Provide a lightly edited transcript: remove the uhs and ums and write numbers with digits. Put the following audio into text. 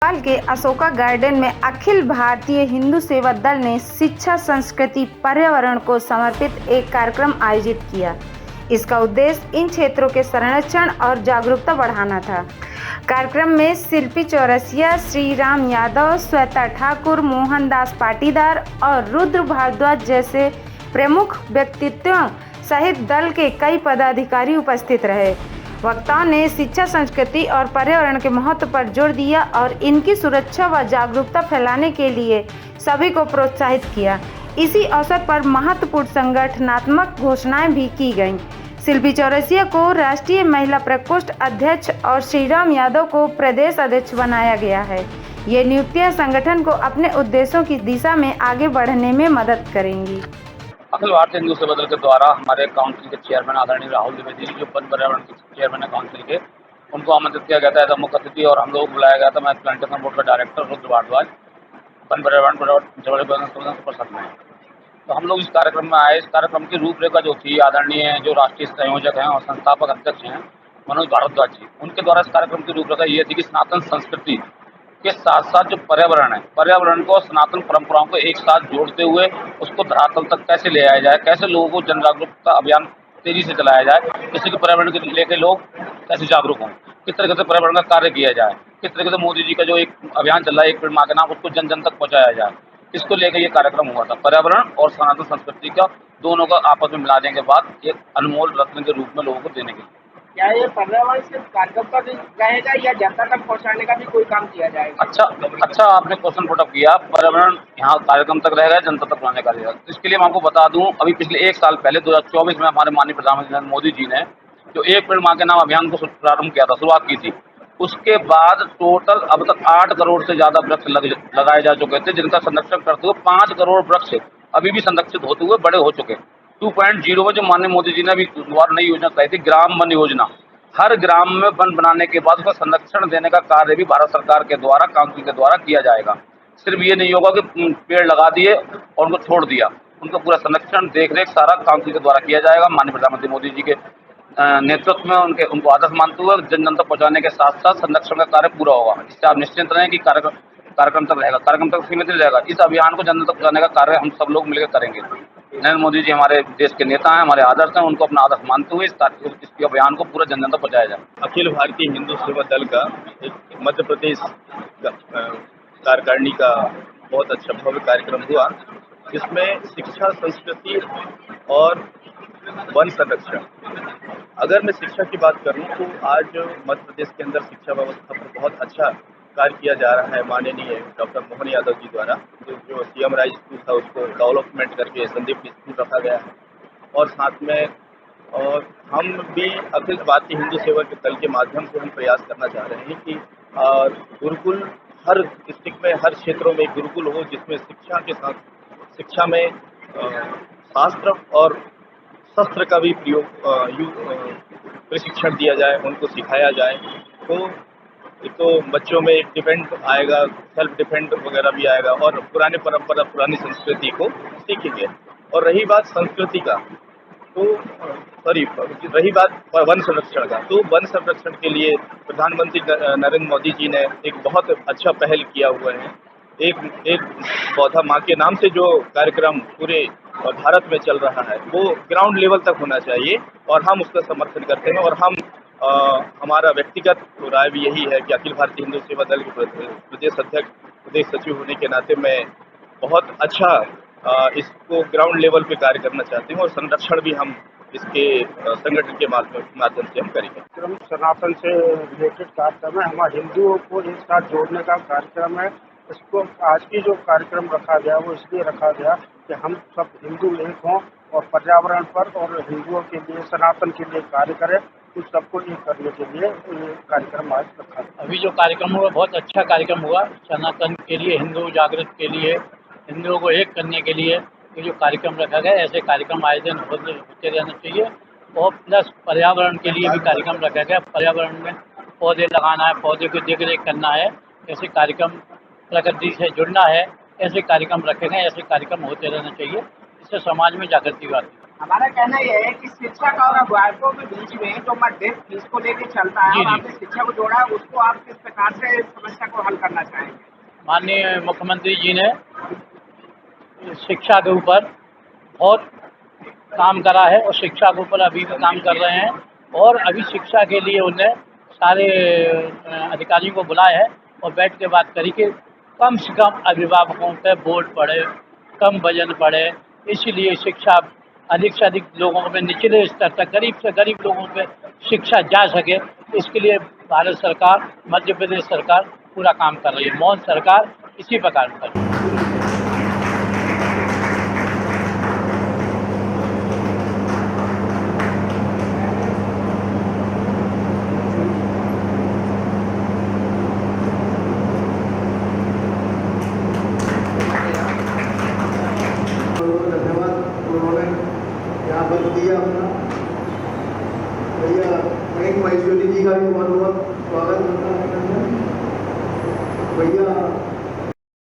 भोपाल के अशोका गार्डन में अखिल भारतीय हिंदू सेवा दल ने शिक्षा, संस्कृति, पर्यावरण को समर्पित एक कार्यक्रम आयोजित किया। इसका उद्देश्य इन क्षेत्रों के संरक्षण और जागरूकता बढ़ाना था। कार्यक्रम में शिल्पी चौरसिया, श्री राम यादव, श्वेता ठाकुर, मोहनदास पाटीदार और रुद्र भारद्वाज जैसे प्रमुख व्यक्तित्वों सहित दल के कई पदाधिकारी उपस्थित रहे। वक्ताओं ने शिक्षा, संस्कृति और पर्यावरण के महत्व पर जोर दिया और इनकी सुरक्षा व जागरूकता फैलाने के लिए सभी को प्रोत्साहित किया। इसी अवसर पर महत्वपूर्ण संगठनात्मक घोषणाएं भी की गईं। शिल्पी चौरसिया को राष्ट्रीय महिला प्रकोष्ठ अध्यक्ष और श्रीराम यादव को प्रदेश अध्यक्ष बनाया गया है। ये नियुक्तियां संगठन को अपने उद्देश्यों की दिशा में आगे बढ़ने में मदद करेंगी। अखिल भारतीय हिंदू सेवा दल के द्वारा हमारे काउंसिल के चेयरमैन आदरणीय राहुल द्विवेदी जी, जो वन पर्यावरण के चेयरमैन है काउंसिल के, उनको आमंत्रित किया गया था एज मुख्य अतिथि और हम लोग बुलाया गया था। मैं प्लांटेशन बोर्ड का डायरेक्टर रुद्र भारद्वाज, वन पर्यावरण परिषद में। तो हम लोग इस कार्यक्रम में आए। इस कार्यक्रम की रूपरेखा जो थी, आदरणीय जो राष्ट्रीय संयोजक हैं और संस्थापक अध्यक्ष हैं मनोज भारद्वाज जी, उनके द्वारा इस कार्यक्रम की रूपरेखा ये थी कि सनातन संस्कृति के साथ साथ जो पर्यावरण है, पर्यावरण को सनातन परंपराओं को एक साथ जोड़ते हुए उसको धरातल तक कैसे ले आया जाए, कैसे लोगों को जन जागरूकता अभियान तेजी से चलाया जाए, जिससे कि पर्यावरण को लेकर लोग कैसे जागरूक हों, किस तरीके से पर्यावरण का कार्य किया जाए, किस तरीके से मोदी जी का जो एक अभियान चल रहा है एक पेड़ माँ के नाम, उसको जन जन तक पहुँचाया जाए। इसको लेकर ये कार्यक्रम हुआ था। पर्यावरण और सनातन संस्कृति का दोनों का आपस में मिलाने के बाद एक अनमोल रत्न के रूप में लोगों को देने के लिए। क्या ये पर्यावरण सिर्फ कार्यक्रम का रहेगा या जनता तक पहुंचाने का भी कोई काम किया जाएगा? अच्छा आपने क्वेश्चन पुटअप किया। पर्यावरण यहाँ कार्यक्रम तक रहेगा, जनता तक पहुंचाने का रहेगा। इसके लिए मैं आपको बता दूं, अभी पिछले एक साल पहले 2024 में हमारे माननीय प्रधानमंत्री नरेंद्र मोदी जी ने जो एक पेड़ माँ के नाम अभियान को प्रारंभ किया था, शुरुआत की थी, उसके बाद टोटल अब तक 8 करोड़ से ज्यादा वृक्ष लगाए जा चुके थे, जिनका संरक्षण करते हुए 5 करोड़ वृक्ष अभी भी संरक्षित होते हुए बड़े हो चुके। 2.0 में जो माननीय मोदी जी ने अभी दोबारा नई योजना चलाई थी, ग्राम वन योजना, हर ग्राम में वन बनाने के बाद उसका संरक्षण देने का कार्य भी भारत सरकार के द्वारा, काउंसिल के द्वारा किया जाएगा। सिर्फ ये नहीं होगा कि पेड़ लगा दिए और उनको छोड़ दिया, उनका पूरा संरक्षण, देखरेख सारा काउंसिल के द्वारा किया जाएगा। माननीय प्रधानमंत्री मोदी जी के नेतृत्व में उनको आदर्श मानते हुए जन जन तक पहुँचाने के साथ साथ संरक्षण का कार्य पूरा होगा। इससे आप निश्चिंत रहें कि कार्यक्रम तक रहेगा, कार्यक्रम तक सीमित नहीं रहेगा। इस अभियान को जन जन तक पहुँचाने का कार्य हम सब लोग मिलकर करेंगे। नरेंद्र मोदी जी हमारे देश के नेता हैं, हमारे आदर्श हैं, उनको अपना आदर्श मानते हुए इस अभियान को पूरा जन जन तक पहुँचाया जाए। अखिल भारतीय हिंदू सेवा दल का एक मध्य प्रदेश कार्यकारिणी का बहुत अच्छा भव्य कार्यक्रम हुआ, जिसमें शिक्षा, संस्कृति और वन संरक्षण। अगर मैं शिक्षा की बात करूं तो आज मध्य प्रदेश के अंदर शिक्षा व्यवस्था पर बहुत अच्छा कार्य किया जा रहा है। माननीय डॉक्टर मोहन यादव जी द्वारा जो सीएम राइज स्कूल था उसको डेवलपमेंट करके संदीप स्कूल रखा गया है। और साथ में और हम भी अखिल भारतीय हिंदू सेवा के दल के माध्यम से हम प्रयास करना चाह रहे हैं कि गुरुकुल हर डिस्ट्रिक्ट में, हर क्षेत्रों में गुरुकुल हो, जिसमें शिक्षा के साथ शिक्षा में शास्त्र और शस्त्र का भी प्रशिक्षण दिया जाए, उनको सिखाया जाए। तो एक तो बच्चों में एक डिफेंड आएगा, सेल्फ डिफेंड वगैरह भी आएगा और पुराने परंपरा, पुरानी संस्कृति को सीखेंगे। और रही बात संस्कृति का, तो रही बात वन संरक्षण का, तो वन संरक्षण के लिए प्रधानमंत्री नरेंद्र मोदी जी ने एक बहुत अच्छा पहल किया हुआ है। एक पौधा माँ के नाम से जो कार्यक्रम पूरे भारत में चल रहा है, वो ग्राउंड लेवल तक होना चाहिए और हम उसका समर्थन करते हैं। और हम हमारा व्यक्तिगत राय भी यही है कि अखिल भारतीय हिंदू सेवा दल के प्रदेश अध्यक्ष, प्रदेश सचिव होने के नाते मैं बहुत अच्छा इसको ग्राउंड लेवल पे कार्य करना चाहते हैं और संरक्षण भी हम इसके संगठन के माध्यम से हम करेंगे। कार्यक्रम सनातन से रिलेटेड कार्यक्रम है, हमारे हिंदुओं को एक साथ जोड़ने का कार्यक्रम है। इसको आज की जो कार्यक्रम रखा गया वो इसलिए रखा गया कि हम सब हिंदू एक हों और पर्यावरण पर और हिंदुओं के लिए, सनातन के लिए कार्य करें। तो सबको एक करने के लिए ये कार्यक्रम आज रखा गया। अभी जो कार्यक्रम हुआ बहुत अच्छा कार्यक्रम हुआ, सनातन के लिए, हिंदू जागृत के लिए, हिंदुओं को एक करने के लिए ये जो कार्यक्रम रखा गया, ऐसे कार्यक्रम आयोजन होते रहना चाहिए। और प्लस पर्यावरण के लिए भी कार्यक्रम रखा गया। पर्यावरण में पौधे लगाना है, पौधे की देख रेख करना है, ऐसे कार्यक्रम, प्रकृति से जुड़ना है, ऐसे कार्यक्रम रखे गए। ऐसे कार्यक्रम होते रहना चाहिए, इससे समाज में जागृति आती है। हमारा कहना यह है कि शिक्षक और अभिभावकों के बीच में जो मतभेद फीस को लेकर चलता है जी, और जी। आपने शिक्षा को जोड़ा है, उसको आप किस प्रकार से इस समस्या को हल करना चाहेंगे? माननीय मुख्यमंत्री जी ने शिक्षा के ऊपर बहुत काम करा है और शिक्षा के ऊपर अभी भी काम कर रहे हैं और अभी शिक्षा के लिए उन्हें सारे अधिकारियों को बुलाया है और बैठ के बात करी कि कम से कम अभिभावकों पे बोर्ड पड़े, कम वजन पड़े, इसलिए शिक्षा अधिक से अधिक लोगों में निचले स्तर तक गरीब से गरीब लोगों पे शिक्षा जा सके। इसके लिए भारत सरकार, मध्य प्रदेश सरकार पूरा काम कर रही है। मोदी सरकार इसी प्रकार कर रही है। धन्यवाद उन्होंने यहाँ पर दिया अपना। भैया वहीं महेश्वरी जी का भी बहुत बहुत स्वागत करता है भैया।